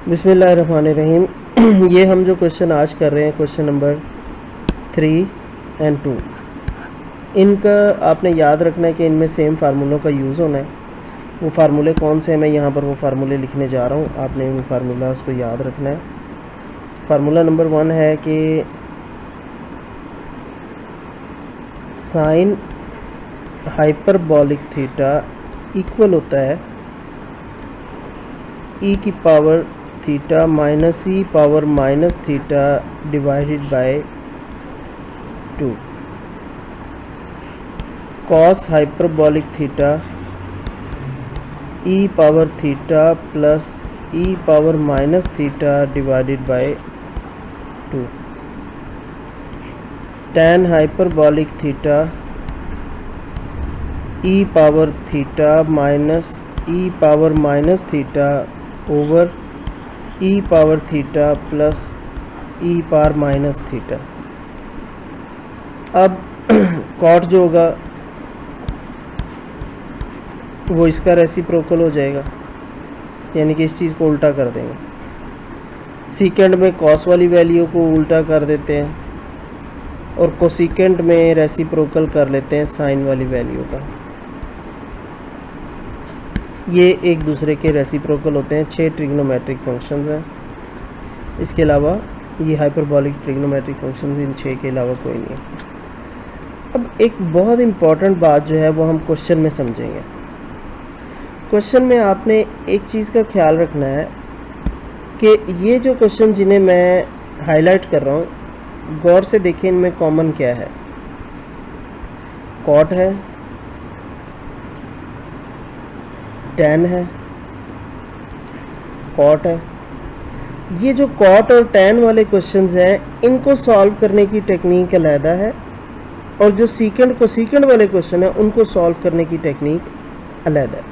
बिस्मिल्लाहिर्रहमानिर्रहीम। ये हम जो क्वेश्चन आज कर रहे हैं, क्वेश्चन नंबर 3 और 2, इनका आपने याद रखना है कि इनमें सेम फार्मूलों का यूज़ होना है। वो फार्मूले कौन से हैं, मैं यहाँ पर वो फार्मूले लिखने जा रहा हूँ, आपने उन फार्मूलाज को याद रखना है। फार्मूला नंबर 1 है कि साइन हाइपरबॉलिक थीटा इक्वल होता है e की power theta minus e power minus theta divided bye 2। Cos hyperbolic theta E power theta plus e power minus theta divided bye 2। Tan hyperbolic theta E power theta minus e power minus theta over e power theta plus e power minus theta. अब cot जो होगा वो इसका reciprocal हो जाएगा, यानी कि इस चीज़ को उल्टा कर देंगे। सीकेंड में कॉस वाली वैल्यू को उल्टा कर देते हैं और कोसिकेंड में रेसिप्रोकल कर लेते हैं साइन वाली वैल्यू का। ये एक दूसरे के रेसिप्रोकल होते हैं। 6 ट्रिग्नोमेट्रिक फंक्शंस हैं, इसके अलावा ये हाइपरबॉलिक ट्रिग्नोमेट्रिक फंक्शंस, इन 6 के अलावा कोई नहीं है। अब एक बहुत इम्पॉर्टेंट बात जो है वो हम क्वेश्चन में समझेंगे। क्वेश्चन में आपने एक चीज़ का ख्याल रखना है कि ये जो क्वेश्चन जिन्हें मैं हाईलाइट कर रहा हूँ, गौर से देखें इनमें कॉमन क्या है। कॉट है, टैन है, कॉट है। ये जो कॉट और टैन वाले क्वेश्चंस हैं, इनको सॉल्व करने की टेक्निक अलहदा है, और जो सीकेंड को सीकेंड वाले क्वेश्चन हैं उनको सॉल्व करने की टेक्निक अलहदा है।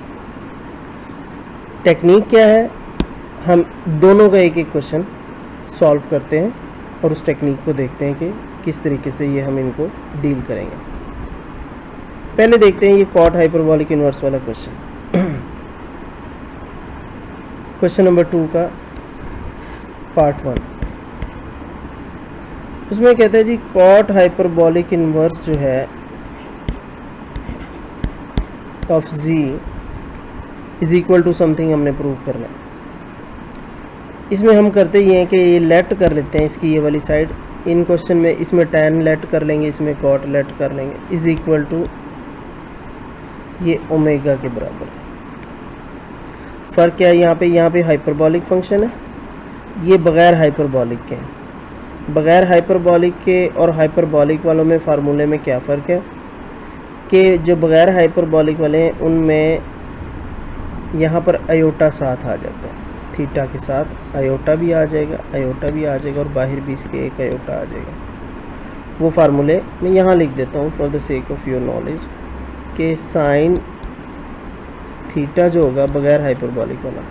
टेक्निक क्या है, हम दोनों का एक एक क्वेश्चन सॉल्व करते हैं और उस टेक्निक को देखते हैं कि किस तरीके से ये हम इनको डील करेंगे। पहले देखते हैं ये कॉट हाइपरबॉलिक इन्वर्स वाला क्वेश्चन। क्वेश्चन नंबर 2 का पार्ट 1, उसमें कहते हैं जी कॉट हाइपरबॉलिक इन्वर्स जो है of z is equal to something हमने प्रूव करना है। इसमें हम करते ये हैं कि ये लेट कर लेते हैं इसकी ये वाली साइड। इन क्वेश्चन में इसमें टैन लेट कर लेंगे, इसमें कॉट लेट कर लेंगे, इज इक्वल टू ये ओमेगा के बराबर है। फ़र्क क्या है यहाँ पे हाइपरबॉलिक फंक्शन है, ये बग़ैर हाइपरबॉलिक के हैं। बग़ैर हाइपरबॉलिक के और हाइपरबॉलिक वालों में फार्मूले में क्या फ़र्क है कि जो बग़ैर हाइपरबॉलिक वाले हैं उनमें यहाँ पर आयोटा साथ आ जाता है, थीटा के साथ आयोटा भी आ जाएगा, आयोटा भी आ जाएगा, और बाहर भी इसके एक आयोटा आ जाएगा। वो फार्मूले मैं यहाँ लिख देता हूँ for the sake of your knowledge कि साइन थीटा जो होगा बग़ैर हाइपरबॉलिक वाला,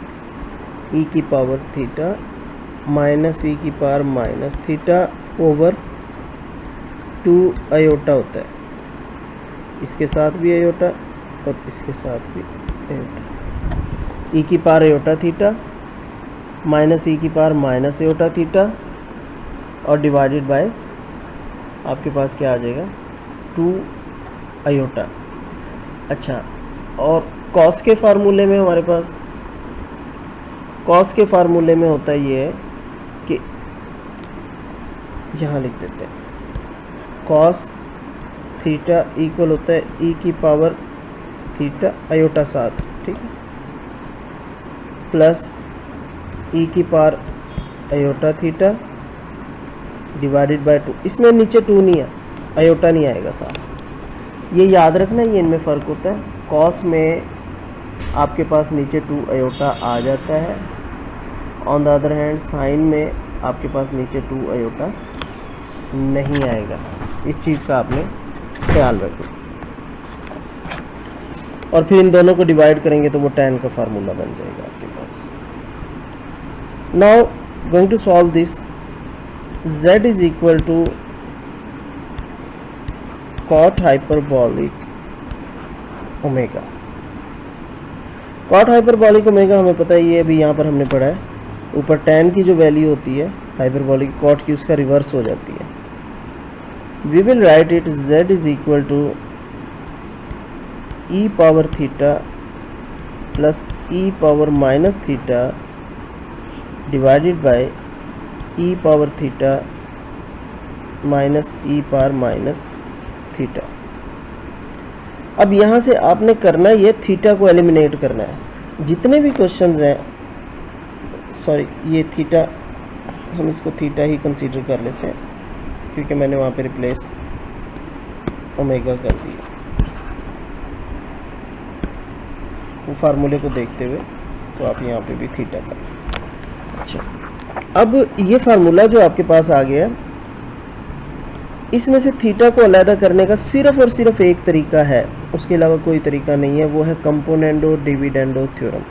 ई की पावर थीटा माइनस ई की power minus theta over 2 iota होता है। इसके साथ भी आयोटा और इसके साथ भी आयोटा। ई की पावर आयोटा थीटा माइनस ई की पावर माइनस आयोटा थीटा और डिवाइडेड बाय आपके पास क्या आ जाएगा 2 आयोटा। अच्छा, और कॉस के फार्मूले में हमारे पास कॉस के फार्मूले में होता ये है कि यहाँ लिख देते हैं कॉस थीटा इक्वल होता है ई की पावर थीटा आयोटा साथ, ठीक है, प्लस ई की power iota theta divided bye 2। इसमें नीचे 2 नहीं है, आयोटा नहीं आएगा साथ। ये याद रखना, ये इनमें फ़र्क होता है। कॉस में आपके पास नीचे 2 आयोटा आ जाता है, on the other hand sine में आपके पास नीचे 2 आयोटा नहीं आएगा। इस चीज़ का आपने ख्याल रखना, और फिर इन दोनों को डिवाइड करेंगे तो वो टैन का फार्मूला बन जाएगा आपके पास। Now going to solve this, z is equal to cot hyperbolic omega. Cot hyperbolic omega हमें पता है, ये अभी यहाँ पर हमने पढ़ा है ऊपर tan की जो वैल्यू होती है हाइपरबोलिक cot की, उसका रिवर्स हो जाती है। We will write it z is equal to e power theta plus e power minus theta divided by e power theta minus e power minus theta. अब यहाँ से आपने करना है ये थीटा को एलिमिनेट करना है। जितने भी क्वेश्चंस हैं, सॉरी ये थीटा, हम इसको थीटा ही कंसीडर कर लेते हैं क्योंकि मैंने वहाँ पे रिप्लेस ओमेगा कर दिया वो फार्मूले को देखते हुए, तो आप यहाँ पे भी थीटा कर। अच्छा, अब ये फार्मूला जो आपके पास आ गया, इसमें से थीटा को अलग करने का सिर्फ और सिर्फ एक तरीका है, उसके अलावा कोई तरीका नहीं है, वो है कंपोनेंडो डिविडेंडो थ्योरम।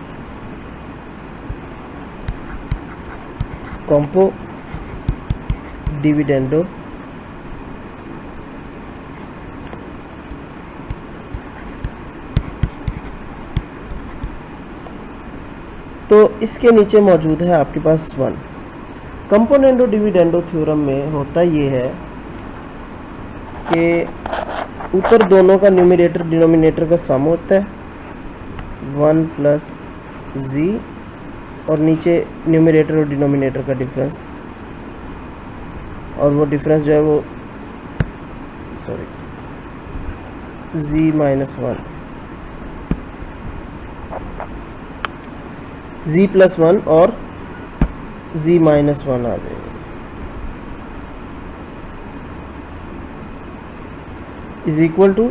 कंपो डिविडेंडो तो इसके नीचे मौजूद है आपके पास 1। कंपोनेंडो डिविडेंडो थ्योरम में होता ये है कि ऊपर दोनों का न्यूमरेटर डिनोमिनेटर का सम होता है 1 प्लस जी, और नीचे न्यूमरेटर और डिनोमिनेटर का डिफरेंस, और वो डिफरेंस जो है वो z माइनस 1, z प्लस 1 और z माइनस 1 आ जाएगा, is equal to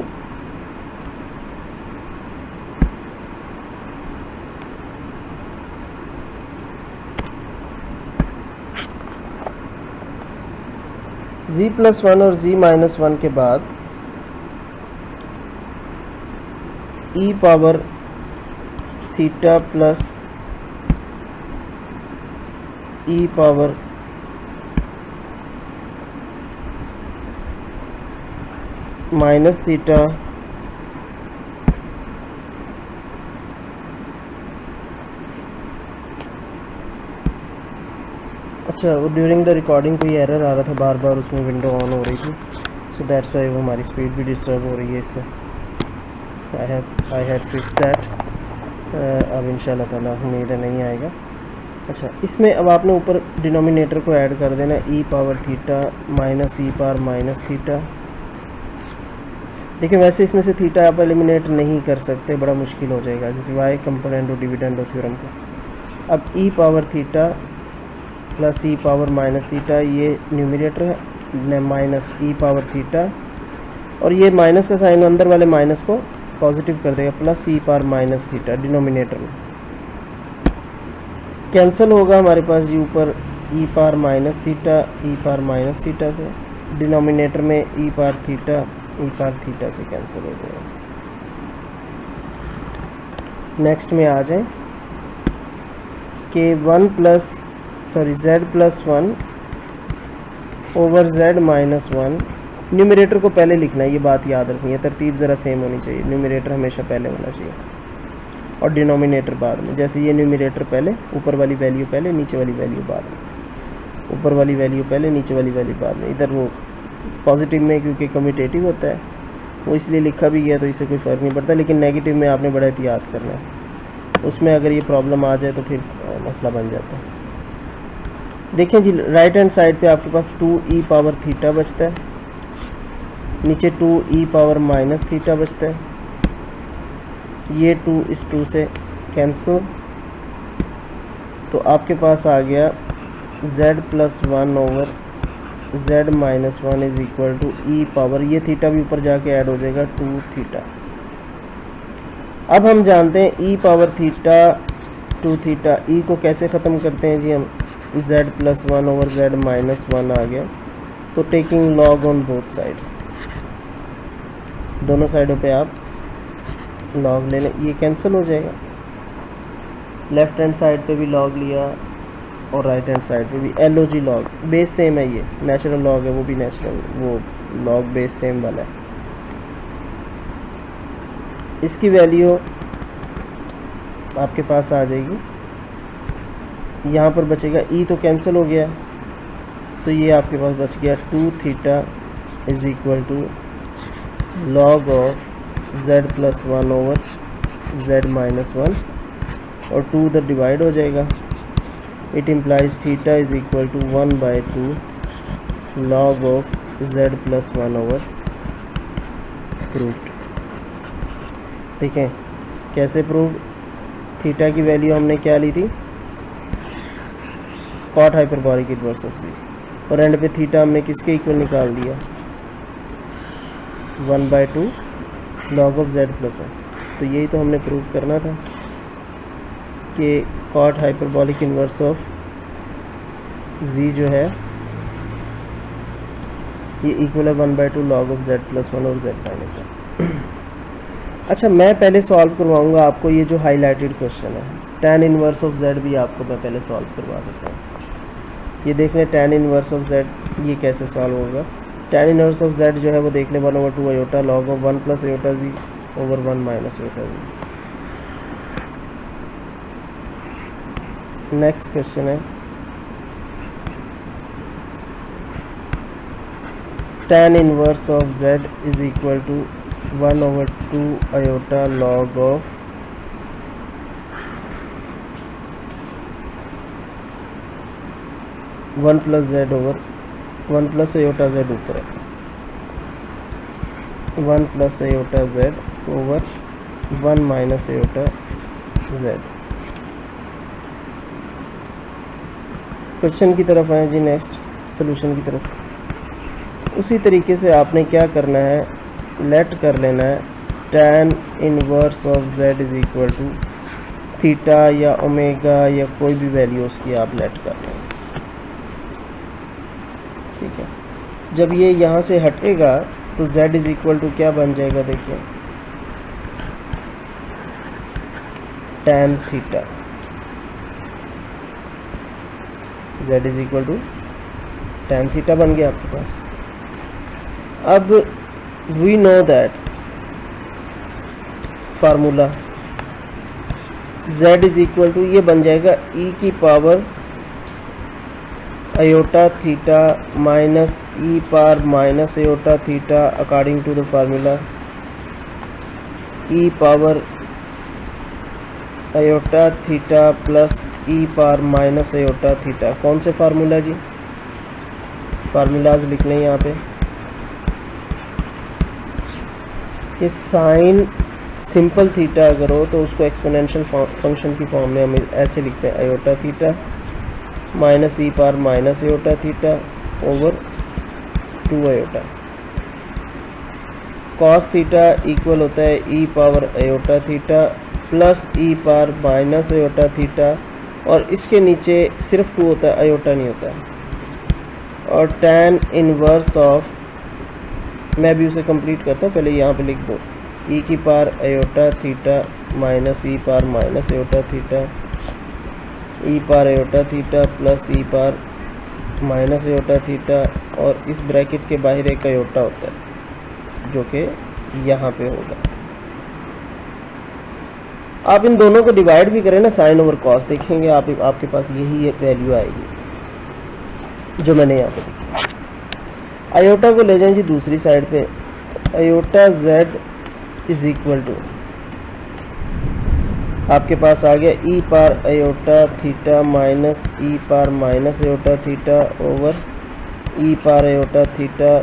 z plus 1 और z माइनस 1 के बाद e power theta plus e power minus theta अच्छा, वो ड्यूरिंग द रिकॉर्डिंग कोई एरर आ रहा था, बार बार उसमें विंडो ऑन हो रही थी, सो दैट्स वाई वो हमारी स्पीड भी डिस्टर्ब हो रही है इससे। I had fix that. अब इंशाल्लाह ताला उम्मीद है नहीं आएगा। अच्छा, इसमें अब आपने ऊपर डिनोमिनेटर को ऐड कर देना, ई power theta minus e power minus theta. देखिए वैसे इसमें से थीटा आप एलिमिनेट नहीं कर सकते, बड़ा मुश्किल हो जाएगा, जैसे वाई कंपोनेंडो डिविडेंडो थ्योरम का। अब ई power theta plus e power minus theta, ये न्यूमरेटर है, माइनस ई पावर थीटा, और ये माइनस का साइन अंदर वाले माइनस को पॉजिटिव कर देगा, plus e power minus theta denominator में कैंसिल होगा हमारे पास जी ऊपर ई power minus theta E power minus theta से, डिनोमिनेटर में ई पावर थीटा से कैंसिल हो जाएगा। नेक्स्ट में आ जाए कि z plus 1 over z minus 1, numerator को पहले लिखना है, ये बात याद रखनी है, तरतीब ज़रा सेम होनी चाहिए, न्यूमरेटर हमेशा पहले होना चाहिए और डिनोमिनेटर बाद में। जैसे ये न्यूमरेटर पहले, ऊपर वाली वैल्यू पहले, नीचे वाली वैल्यू बाद में, ऊपर वाली वैल्यू पहले, नीचे वाली वैल्यू बाद में। इधर वो पॉजिटिव में क्योंकि कम्यूटेटिव होता है वो इसलिए लिखा भी गया, तो इससे कोई फ़र्क नहीं पड़ता, लेकिन नेगेटिव में आपने बड़ा एहतियात करना है, उसमें अगर ये प्रॉब्लम आ जाए तो फिर मसला बन जाता है। देखें जी, राइट हैंड साइड पे आपके पास 2e पावर थीटा बचता है, नीचे 2e पावर माइनस थीटा बचता है, ये 2 इस 2 से कैंसिल, तो आपके पास आ गया z plus 1 over z minus 1 is equal to e power, ये थीटा भी ऊपर जाके ऐड हो जाएगा 2 थीटा। अब हम जानते हैं ई पावर थीटा 2 थीटा, ई को कैसे ख़त्म करते हैं जी हम, z plus 1 over z minus 1 आ गया, तो taking log on both sides, दोनों साइडों पे आप लॉग ले लें, ये कैंसिल हो जाएगा। लेफ़्ट हैंड साइड पे भी लॉग लिया और राइट हैंड साइड पे भी LOG लॉग, बेस सेम है, ये नेचुरल लॉग है, वो भी नेचुरल, वो लॉग बेस सेम वाला है। इसकी वैल्यू आपके पास आ जाएगी यहाँ पर बचेगा ई तो कैंसिल हो गया, तो ये आपके पास बच गया 2 theta is equal to log of z plus 1 over z minus 1 और 2 उधर डिवाइड हो जाएगा। It implies theta is equal to 1/2 log of z plus 1 over proved. देखें कैसे प्रूव्ड। थीटा की वैल्यू हमने क्या ली थी, cot hyperbolic inverse of z, और एंड पे थीटा हमने किसके इक्वल निकाल दिया, 1/2 लॉग ऑफ z प्लस 1। तो यही तो हमने प्रूव करना था कि cot hyperbolic inverse of z जो है ये इक्वल है 1/2 लॉग ऑफ z प्लस 1 और z माइनस 1। अच्छा, मैं पहले सॉल्व करवाऊंगा आपको ये जो हाईलाइटेड क्वेश्चन है, tan इनवर्स ऑफ z भी आपको मैं पहले सॉल्व करवा देता हूँ। ये देख लें tan इनवर्स ऑफ z ये कैसे सॉल्व होगा। tan इनवर्स ऑफ z जो है वो देख लें 1/2 iota log of 1 plus iota z over 1 minus iota z। Next question है tan inverse of z is equal to 1/2 iota log of one plus z over 1 plus iota z ऊपर है, 1 plus iota z over 1 minus iota z। Question की तरफ आए जी, next solution की तरफ। उसी तरीके से आपने क्या करना है, लेट कर लेना है tan inverse of z is equal to theta या ओमेगा या कोई भी वैल्यू उसकी आप लेट कर लें। ठीक है, जब ये यहाँ से हटेगा तो z इज इक्वल टू क्या बन जाएगा, देखिए tan theta, z is equal to tan theta बन गया आपके पास। अब we know that formula z is equal to ये बन जाएगा e की power iota theta minus e power minus iota theta according to the formula e power iota theta plus e power minus iota theta. कौन से formula जी, formulas लिख लें यहाँ पे। ये साइन सिंपल थीटा अगर हो तो उसको एक्सपोनेंशियल फंक्शन की फॉर्म में हम ऐसे लिखते हैं, iota theta minus e power minus iota theta over 2 iota. Cos theta equal होता है e power iota theta plus e power minus iota theta, और इसके नीचे सिर्फ 2 होता है, आयोटा नहीं होता है। और tan इनवर्स ऑफ, मैं भी उसे कंप्लीट करता हूँ, पहले यहाँ पे लिख दो ई की power iota theta minus e power minus iota theta E power iota theta plus e power minus iota theta, और इस ब्रैकेट के बाहर एक आयोटा होता है जो कि यहाँ पे होगा। आप इन दोनों को डिवाइड भी करें ना साइन ओवर कॉस, देखेंगे आप आपके पास यही वैल्यू आएगी जो मैंने यहाँ पे लिखी। आयोटा को ले जाएं जी दूसरी साइड पे, iota z is equal to आपके पास आ गया e power iota theta minus e power minus iota theta over e power iota theta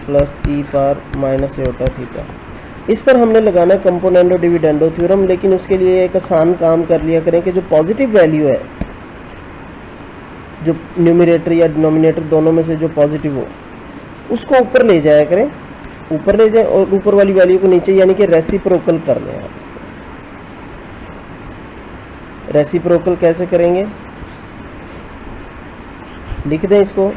plus e power minus iota theta. इस पर हमने लगाना कंपोनेंडो डिविडेंडो थ्योरम, लेकिन उसके लिए एक आसान काम कर लिया करें कि जो पॉजिटिव वैल्यू है, जो न्यूमरेटर या डिनोमिनेटर दोनों में से जो पॉजिटिव हो उसको ऊपर ले जाया करें, ऊपर ले जाएं और ऊपर वाली वैल्यू को नीचे, यानी कि रेसिप्रोकल कर लें आप इसको। रेसिप्रोकल कैसे करेंगे, लिख दें इसको,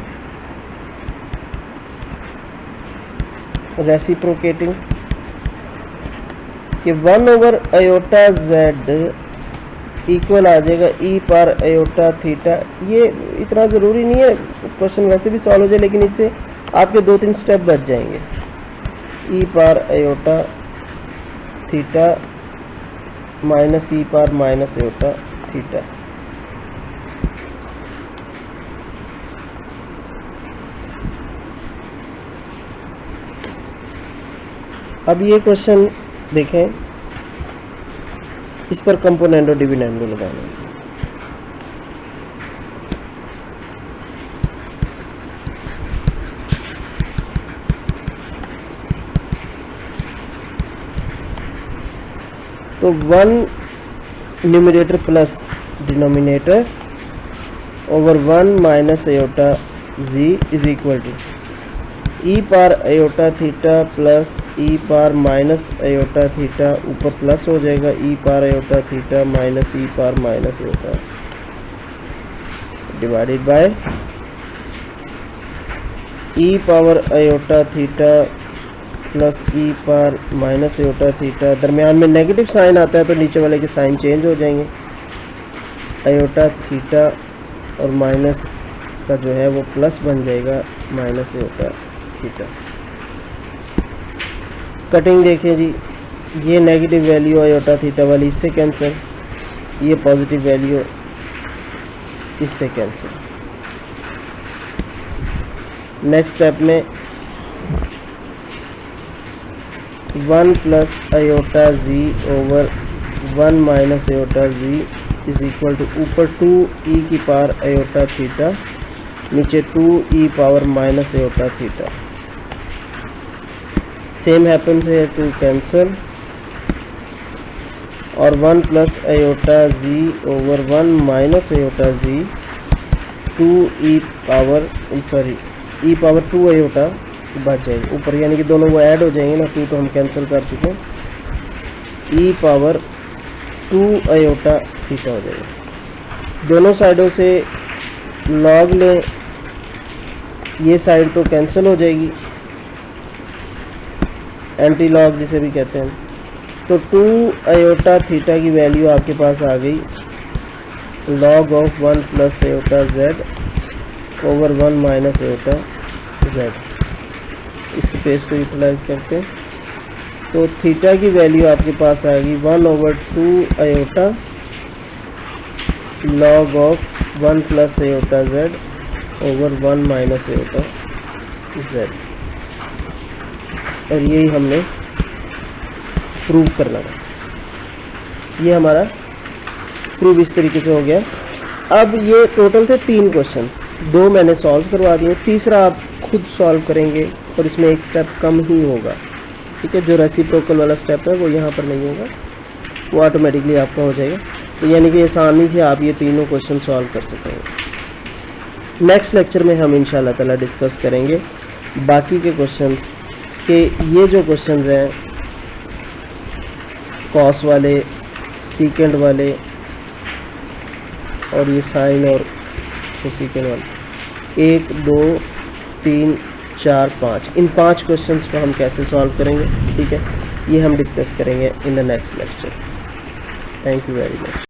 रेसिप्रोकेटिंग कि 1 ओवर आयोटा z इक्वल आ जाएगा ई पावर आयोटा थीटा। ये इतना ज़रूरी नहीं है, क्वेश्चन वैसे भी सॉल्व हो जाए, लेकिन इससे आपके 2-3 स्टेप बच जाएंगे। ई power iota theta minus e power minus iota theta. अब ये क्वेश्चन देखें, इस पर कंपोनेंडो डिविडेंडो लगाना है। तो 1 numerator plus denominator over 1 minus iota z is equal to e power iota theta plus e power minus iota theta, ऊपर plus हो जाएगा e power iota theta minus e power minus iota divided by e power iota theta plus e power minus iota theta. दरमियान में negative sign आता है तो नीचे वाले के साइन चेंज हो जाएंगे। आयोटा थीटा और माइनस का जो है वो प्लस बन जाएगा माइनस आयोटा थीटा। कटिंग देखें जी, ये नेगेटिव वैल्यू आयोटा थीटा वाली इससे कैंसिल, ये पॉजिटिव वैल्यू इससे कैंसिल। नेक्स्ट स्टेप में 1 plus iota z over 1 minus iota z is equal to ऊपर 2 ई की पावर आयोटा थीटा, नीचे 2 e power minus iota theta. Same happens है to cancel और 1 plus iota z over 1 minus iota z 2 e power e power 2 iota बच जाएगी ऊपर, यानी कि दोनों वो ऐड हो जाएंगे ना, 2 तो हम कैंसिल कर चुके हैं। ई पावर 2 आयोटा थीटा हो जाएगा। दोनों साइडों से लॉग लें, ये साइड तो कैंसिल हो जाएगी, एंटी लॉग जिसे भी कहते हैं। तो 2 आयोटा थीटा की वैल्यू आपके पास आ गई log of 1 plus iota Z over 1 minus iota Z. इस स्पेस को यूटिलाइज करते हैं तो थीटा की वैल्यू आपके पास आएगी 1 over 2 iota log of 1 plus iota Z over 1 minus iota Z. और यही हमने प्रूव करना है। ये हमारा प्रूव इस तरीके से हो गया। अब ये टोटल थे 3 क्वेश्चंस, 2 मैंने सॉल्व करवा दिए, तीसरा आप खुद सॉल्व करेंगे और इसमें एक स्टेप कम ही होगा, ठीक है। जो रेसिप्रोकल वाला स्टेप है वो यहाँ पर नहीं होगा, वो ऑटोमेटिकली आपका हो जाएगा। तो यानी कि आसानी से आप ये तीनों क्वेश्चन सॉल्व कर सकेंगे। नेक्स्ट लेक्चर में हम इंशाल्लाह ताला डिस्कस करेंगे बाकी के क्वेश्चंस के। ये जो क्वेश्चंस हैं कॉस वाले, सीकेंड वाले और ये साइन और सीकेंड वाले, 1 2 3 4 5, इन 5 क्वेश्चंस को हम कैसे सॉल्व करेंगे, ठीक है, ये हम डिस्कस करेंगे in the next lecture. Thank you very much.